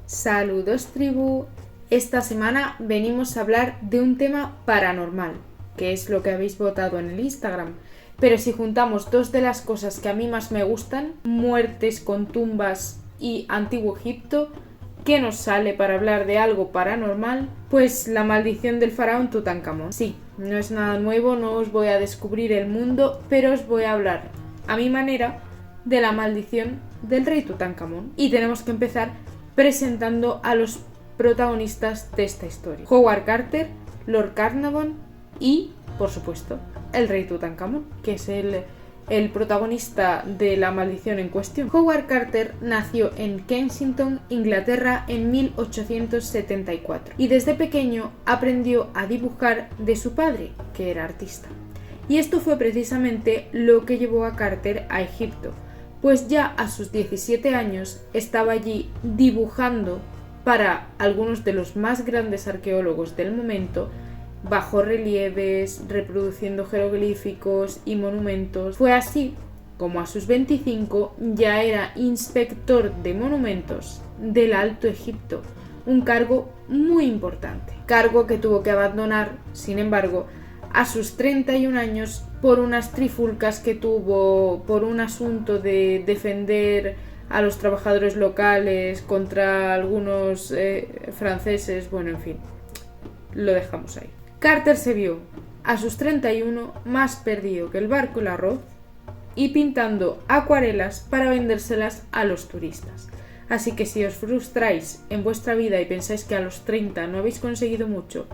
Saludos tribu, esta semana venimos a hablar de un tema paranormal, que es lo que habéis votado en el Instagram, pero si juntamos dos de las cosas que a mí más me gustan, muertes con tumbas y Antiguo Egipto, ¿qué nos sale para hablar de algo paranormal? Pues la maldición del faraón Tutankamón. Sí, no es nada nuevo, no os voy a descubrir el mundo, pero os voy a hablar, a mi manera, de la maldición del rey Tutankamón. Y tenemos que empezar presentando a los protagonistas de esta historia: Howard Carter, Lord Carnarvon y, por supuesto, el rey Tutankamón, que es el protagonista de la maldición en cuestión. Howard Carter nació en Kensington, Inglaterra, en 1874 y desde pequeño aprendió a dibujar de su padre, que era artista. Y esto fue precisamente lo que llevó a Carter a Egipto, pues ya a sus 17 años estaba allí dibujando para algunos de los más grandes arqueólogos del momento, bajorrelieves, reproduciendo jeroglíficos y monumentos. Fue así como a sus 25 ya era inspector de monumentos del Alto Egipto, un cargo muy importante, cargo que tuvo que abandonar, sin embargo, a sus 31 años por unas trifulcas que tuvo por un asunto de defender a los trabajadores locales contra algunos franceses, bueno, en fin, lo dejamos ahí. Carter se vio a sus 31 más perdido que el barco el arroz y pintando acuarelas para vendérselas a los turistas. Así que si os frustráis en vuestra vida y pensáis que a los 30 no habéis conseguido mucho,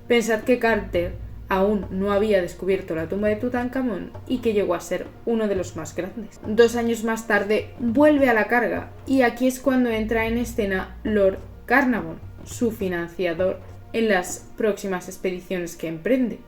pensad que Carter aún no había descubierto la tumba de Tutankamón y que llegó a ser uno de los más grandes. 2 años más tarde vuelve a la carga y aquí es cuando entra en escena Lord Carnarvon, su financiador en las próximas expediciones que emprende.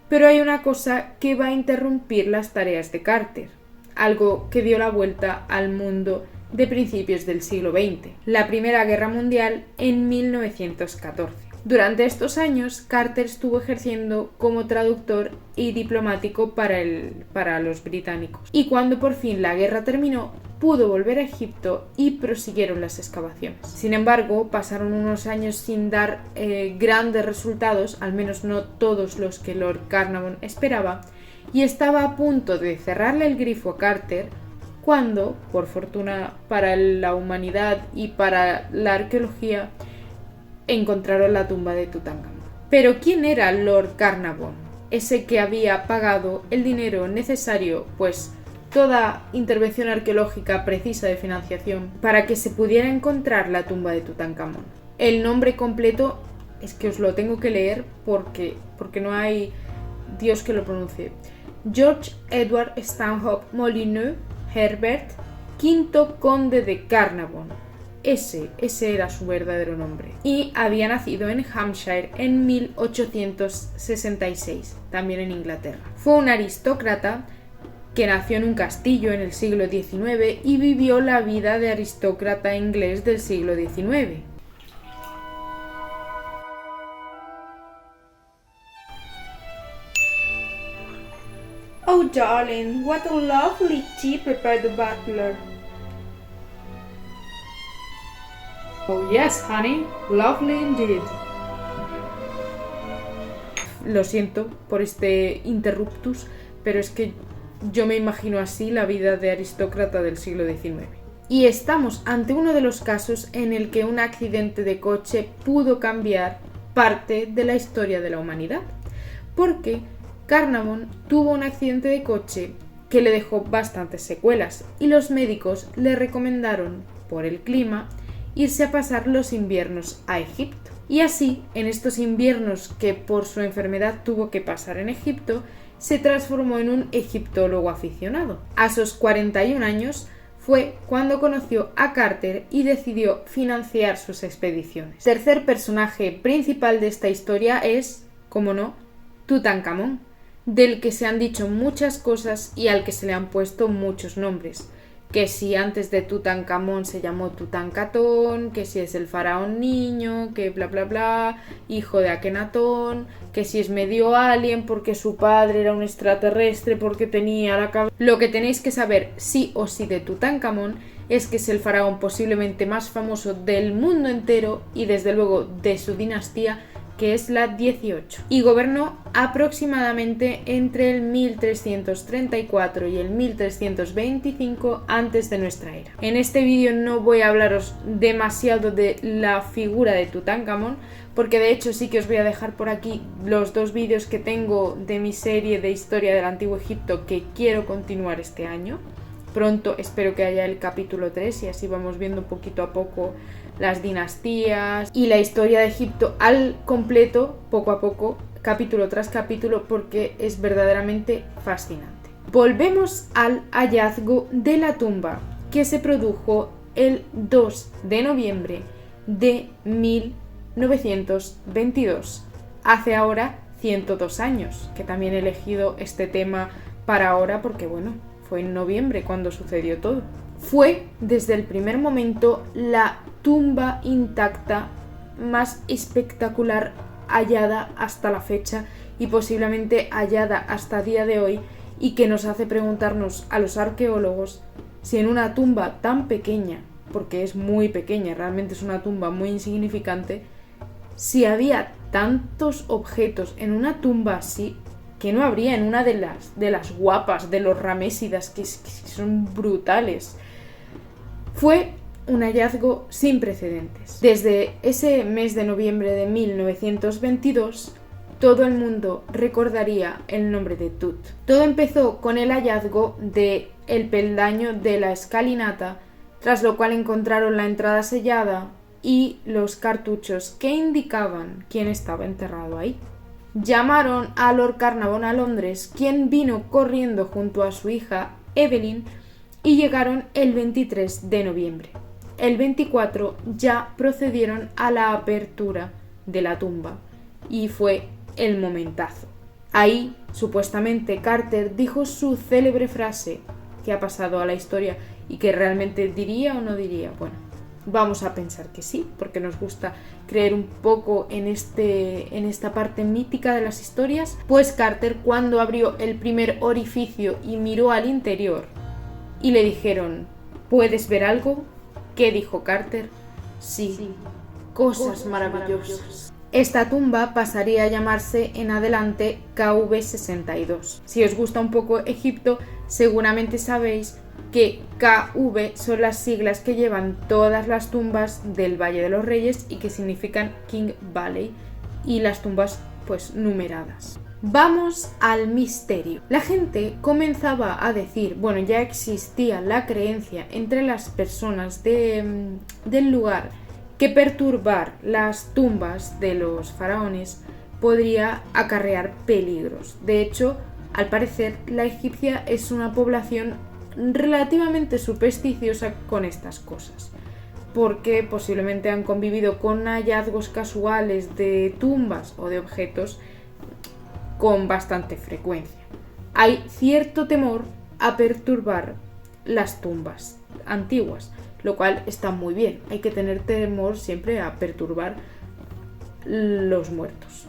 Pero hay una cosa que va a interrumpir las tareas de Carter, algo que dio la vuelta al mundo de principios del siglo XX, la Primera Guerra Mundial en 1914. Durante estos años, Carter estuvo ejerciendo como traductor y diplomático para los británicos. Y cuando por fin la guerra terminó, pudo volver a Egipto y prosiguieron las excavaciones. Sin embargo, pasaron unos años sin dar grandes resultados, al menos no todos los que Lord Carnarvon esperaba, y estaba a punto de cerrarle el grifo a Carter cuando, por fortuna para la humanidad y para la arqueología, encontraron la tumba de Tutankamón. Pero ¿quién era Lord Carnarvon? Ese que había pagado el dinero necesario, pues toda intervención arqueológica precisa de financiación, para que se pudiera encontrar la tumba de Tutankamón. El nombre completo es que os lo tengo que leer porque no hay Dios que lo pronuncie. George Edward Stanhope Molyneux Herbert, quinto conde de Carnarvon. Ese era su verdadero nombre. Y había nacido en Hampshire en 1866, también en Inglaterra. Fue un aristócrata que nació en un castillo en el siglo XIX y vivió la vida de aristócrata inglés del siglo XIX. Oh, darling, what a lovely tea prepared the butler. Oh yes, honey, lovely indeed. Lo siento por este interruptus, pero es que yo me imagino así la vida de aristócrata del siglo XIX. Y estamos ante uno de los casos en el que un accidente de coche pudo cambiar parte de la historia de la humanidad, porque Carnarvon tuvo un accidente de coche que le dejó bastantes secuelas y los médicos le recomendaron, por el clima, irse a pasar los inviernos a Egipto. Y así, en estos inviernos que por su enfermedad tuvo que pasar en Egipto, se transformó en un egiptólogo aficionado. A sus 41 años fue cuando conoció a Carter y decidió financiar sus expediciones. Tercer personaje principal de esta historia es, como no, Tutankamón, del que se han dicho muchas cosas y al que se le han puesto muchos nombres. Que si antes de Tutankamón se llamó Tutankatón, que si es el faraón niño, que bla bla bla, hijo de Akenatón, que si es medio alien porque su padre era un extraterrestre porque tenía la cabeza. Lo que tenéis que saber sí o sí de Tutankamón es que es el faraón posiblemente más famoso del mundo entero y desde luego de su dinastía, que es la 18, y gobernó aproximadamente entre el 1334 y el 1325 antes de nuestra era. En este vídeo no voy a hablaros demasiado de la figura de Tutankamón, porque de hecho sí que os voy a dejar por aquí los 2 vídeos que tengo de mi serie de historia del Antiguo Egipto que quiero continuar este año. Pronto espero que haya el capítulo 3 y así vamos viendo poquito a poco las dinastías y la historia de Egipto al completo, poco a poco, capítulo tras capítulo, porque es verdaderamente fascinante. Volvemos al hallazgo de la tumba que se produjo el 2 de noviembre de 1922, hace ahora 102 años, que también he elegido este tema para ahora porque bueno, fue en noviembre cuando sucedió todo. Fue desde el primer momento la tumba intacta más espectacular hallada hasta la fecha y posiblemente hallada hasta día de hoy, y que nos hace preguntarnos a los arqueólogos si en una tumba tan pequeña, porque es muy pequeña, realmente es una tumba muy insignificante, si había tantos objetos en una tumba así, que no habría en una de las guapas de los Ramésidas, que son brutales. Fue un hallazgo sin precedentes. Desde ese mes de noviembre de 1922, todo el mundo recordaría el nombre de Tut. Todo empezó con el hallazgo del peldaño de la escalinata, tras lo cual encontraron la entrada sellada y los cartuchos que indicaban quién estaba enterrado ahí. Llamaron a Lord Carnarvon a Londres, quien vino corriendo junto a su hija Evelyn, y llegaron el 23 de noviembre. El 24 ya procedieron a la apertura de la tumba y fue el momentazo. Ahí, supuestamente, Carter dijo su célebre frase que ha pasado a la historia y que realmente diría o no diría. Bueno, vamos a pensar que sí, porque nos gusta creer un poco en esta parte mítica de las historias. Pues Carter, cuando abrió el primer orificio y miró al interior y le dijeron, ¿puedes ver algo? ¿Qué dijo Carter? Sí, cosas maravillosas. Esta tumba pasaría a llamarse en adelante KV62. Si os gusta un poco Egipto, seguramente sabéis que KV son las siglas que llevan todas las tumbas del Valle de los Reyes y que significan King Valley, y las tumbas pues numeradas. Vamos al misterio. La gente comenzaba a decir, bueno, ya existía la creencia entre las personas del lugar que perturbar las tumbas de los faraones podría acarrear peligros. De hecho, al parecer, la egipcia es una población relativamente supersticiosa con estas cosas, porque posiblemente han convivido con hallazgos casuales de tumbas o de objetos con bastante frecuencia. Hay cierto temor a perturbar las tumbas antiguas, lo cual está muy bien. Hay que tener temor siempre a perturbar los muertos.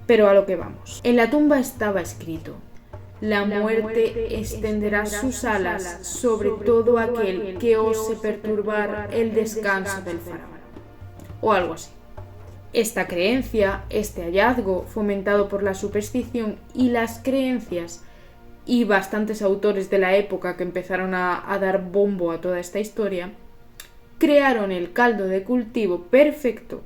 Pero a lo que vamos. En la tumba estaba escrito: la muerte extenderá sus alas sobre todo aquel que ose perturbar el descanso del faraón. O algo así. Esta creencia, este hallazgo, fomentado por la superstición y las creencias, y bastantes autores de la época que empezaron a dar bombo a toda esta historia, crearon el caldo de cultivo perfecto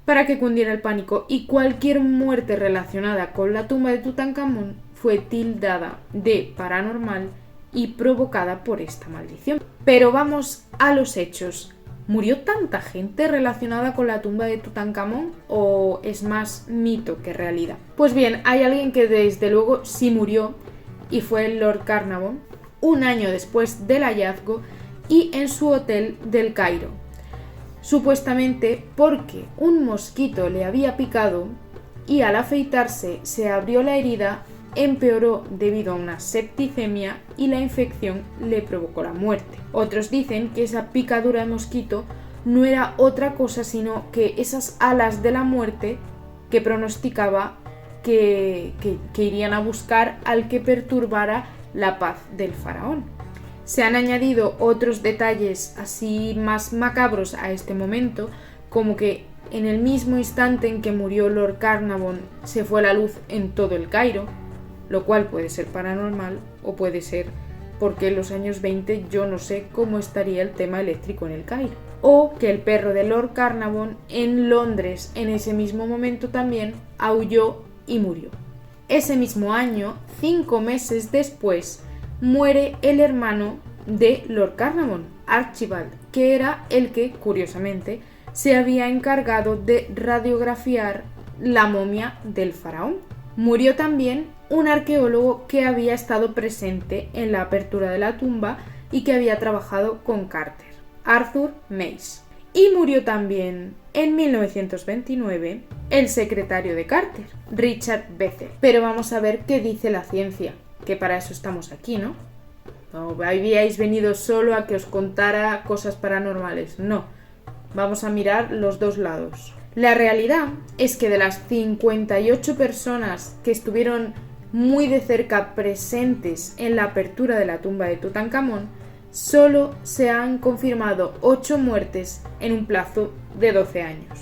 para que cundiera el pánico, y cualquier muerte relacionada con la tumba de Tutankamón fue tildada de paranormal y provocada por esta maldición. Pero vamos a los hechos. ¿Murió tanta gente relacionada con la tumba de Tutankamón o es más mito que realidad? Pues bien, hay alguien que desde luego sí murió, y fue el Lord Carnarvon, un año después del hallazgo y en su hotel del Cairo. Supuestamente porque un mosquito le había picado y al afeitarse se abrió la herida, empeoró debido a una septicemia y la infección le provocó la muerte. Otros dicen que esa picadura de mosquito no era otra cosa sino que esas alas de la muerte que pronosticaba que irían a buscar al que perturbara la paz del faraón. Se han añadido otros detalles así más macabros a este momento, como que en el mismo instante en que murió Lord Carnarvon se fue la luz en todo el Cairo, lo cual puede ser paranormal o puede ser porque en los años 20 yo no sé cómo estaría el tema eléctrico en el Cairo. O que el perro de Lord Carnarvon en Londres en ese mismo momento también aulló y murió. Ese mismo año, 5 meses después, muere el hermano de Lord Carnarvon, Archibald, que era el que, curiosamente, se había encargado de radiografiar la momia del faraón. Murió también un arqueólogo que había estado presente en la apertura de la tumba y que había trabajado con Carter, Arthur Mace. Y murió también en 1929 el secretario de Carter, Richard Bethel. Pero vamos a ver qué dice la ciencia, que para eso estamos aquí, ¿no? No habíais venido solo a que os contara cosas paranormales, no. Vamos a mirar los dos lados. La realidad es que de las 58 personas que estuvieron muy de cerca presentes en la apertura de la tumba de Tutankamón, solo se han confirmado 8 muertes en un plazo de 12 años.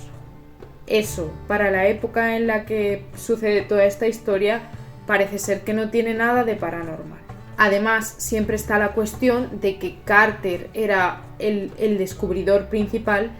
Eso, para la época en la que sucede toda esta historia, parece ser que no tiene nada de paranormal. Además, siempre está la cuestión de que Carter era el descubridor principal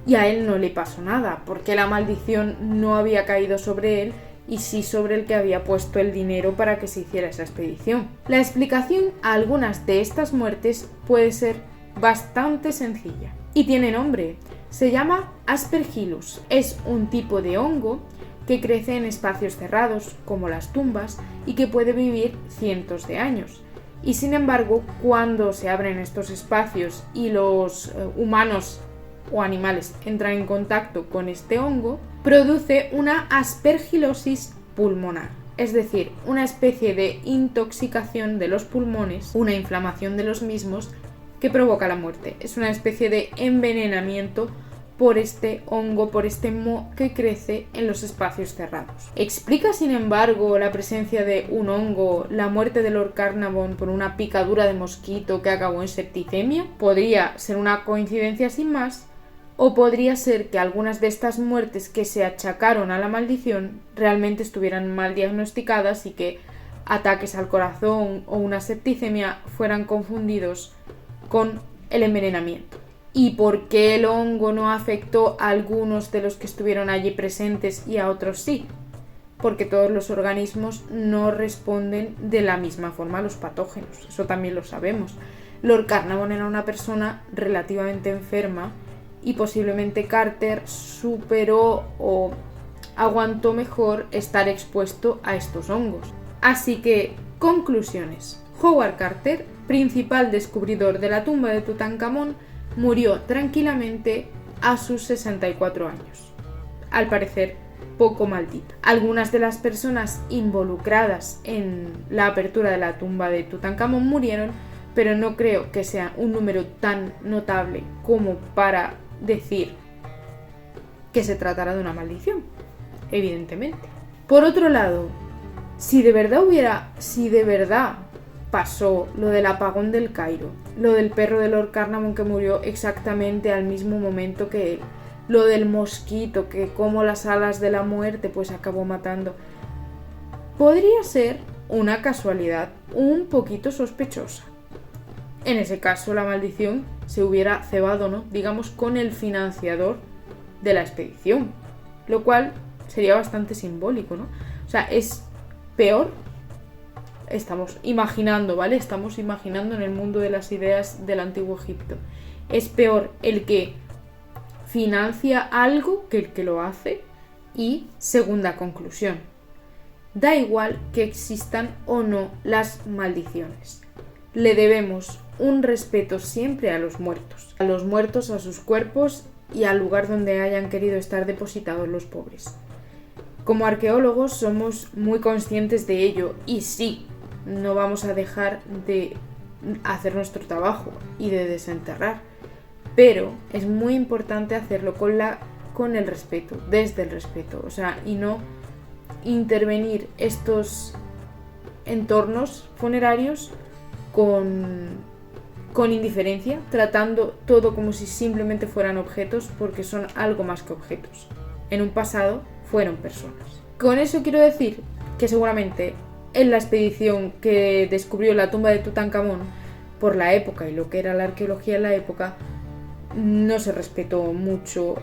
y a él no le pasó nada, porque la maldición no había caído sobre él y sí sobre el que había puesto el dinero para que se hiciera esa expedición. La explicación a algunas de estas muertes puede ser bastante sencilla y tiene nombre. Se llama Aspergillus. Es un tipo de hongo que crece en espacios cerrados, como las tumbas, y que puede vivir cientos de años. Y sin embargo, cuando se abren estos espacios y los humanos o animales entran en contacto con este hongo, produce una aspergilosis pulmonar, es decir, una especie de intoxicación de los pulmones, una inflamación de los mismos que provoca la muerte. Es una especie de envenenamiento por este hongo, por este moho que crece en los espacios cerrados. ¿Explica, sin embargo, la presencia de un hongo la muerte de Lord Carnarvon por una picadura de mosquito que acabó en septicemia? Podría ser una coincidencia sin más, o podría ser que algunas de estas muertes que se achacaron a la maldición realmente estuvieran mal diagnosticadas y que ataques al corazón o una septicemia fueran confundidos con el envenenamiento. ¿Y por qué el hongo no afectó a algunos de los que estuvieron allí presentes y a otros sí? Porque todos los organismos no responden de la misma forma a los patógenos, eso también lo sabemos. Lord Carnarvon era una persona relativamente enferma y posiblemente Carter superó o aguantó mejor estar expuesto a estos hongos. Así que, conclusiones. Howard Carter, principal descubridor de la tumba de Tutankamón, murió tranquilamente a sus 64 años. Al parecer, poco maldito. Algunas de las personas involucradas en la apertura de la tumba de Tutankamón murieron, pero no creo que sea un número tan notable como para decir que se tratara de una maldición, evidentemente. Por otro lado, si de verdad pasó lo del apagón del Cairo, lo del perro de Lord Carnarvon que murió exactamente al mismo momento que él, lo del mosquito que como las alas de la muerte pues acabó matando, podría ser una casualidad un poquito sospechosa. En ese caso la maldición se hubiera cebado, ¿no?, digamos, con el financiador de la expedición, lo cual sería bastante simbólico, ¿no? O sea, es peor. Estamos imaginando, ¿vale? Estamos imaginando en el mundo de las ideas del antiguo Egipto. Es peor el que financia algo que el que lo hace. Y segunda conclusión, da igual que existan o no las maldiciones. Le debemos un respeto siempre a los muertos, a sus cuerpos y al lugar donde hayan querido estar depositados los pobres. Como arqueólogos somos muy conscientes de ello y sí, no vamos a dejar de hacer nuestro trabajo y de desenterrar, pero es muy importante hacerlo con el respeto, desde el respeto, o sea, y no intervenir estos entornos funerarios con con indiferencia, tratando todo como si simplemente fueran objetos, porque son algo más que objetos. En un pasado fueron personas. Con eso quiero decir que seguramente en la expedición que descubrió la tumba de Tutankamón, por la época y lo que era la arqueología en la época, no se respetó mucho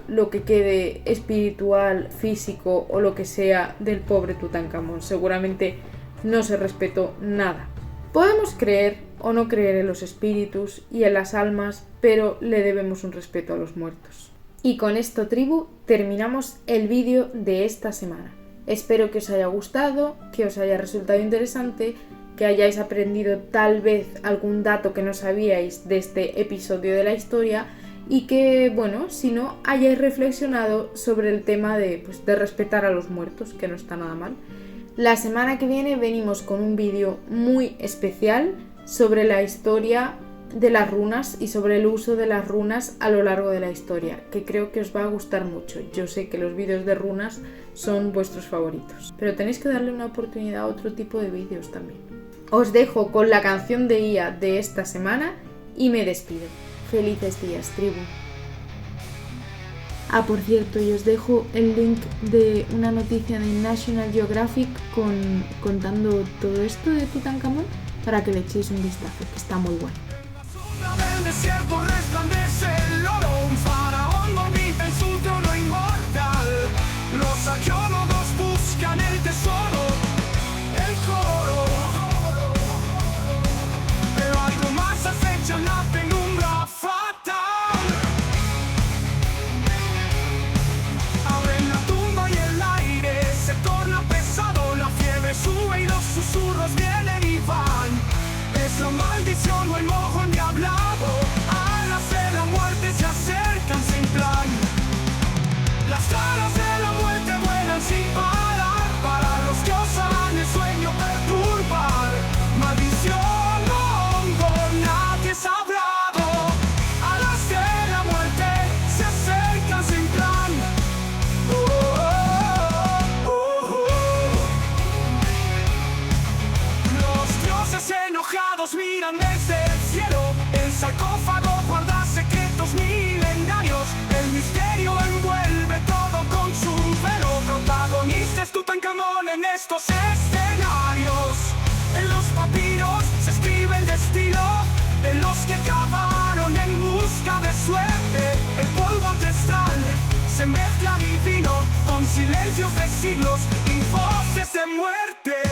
lo que quede espiritual, físico o lo que sea del pobre Tutankamón. Seguramente no se respetó nada. Podemos creer o no creer en los espíritus y en las almas, pero le debemos un respeto a los muertos. Y con esto, tribu, terminamos el vídeo de esta semana. Espero que os haya gustado, que os haya resultado interesante, que hayáis aprendido tal vez algún dato que no sabíais de este episodio de la historia y que, bueno, si no, hayáis reflexionado sobre el tema de respetar a los muertos, que no está nada mal. La semana que viene venimos con un vídeo muy especial sobre la historia de las runas y sobre el uso de las runas a lo largo de la historia, que creo que os va a gustar mucho. Yo sé que los vídeos de runas son vuestros favoritos, pero tenéis que darle una oportunidad a otro tipo de vídeos también. Os dejo con la canción de IA de esta semana y me despido. Felices días, tribu. Por cierto, y os dejo el link de una noticia de National Geographic contando todo esto de Tutankamón para que le echéis un vistazo, que está muy bueno. Del desierto resplandece el oro, un faraón movita en su trono inmortal. Los arqueólogos buscan el tesoro, el coro. Pero algo más acecha la penumbra fatal. Abren la tumba y el aire se torna pesado. La fiebre sube y los susurros vienen y van. Es la maldición o el mojo endiablado. Alas de la muerte se acercan sin plan. Las caras de la muerte vuelan sin parar. Para los que osan el sueño perturbar. Maldición o hongo, nadie es hablado. Alas de la muerte se acercan sin plan. Los dioses enojados miran desde el cielo. El sarcófago guarda secretos milenarios. El misterio envuelve todo con su velo. Protagonista es Tutankamón en estos escenarios. En los papiros se escribe el destino de los que cavaron en busca de suerte. El polvo ancestral se mezcla divino con silencios de siglos y voces de muerte.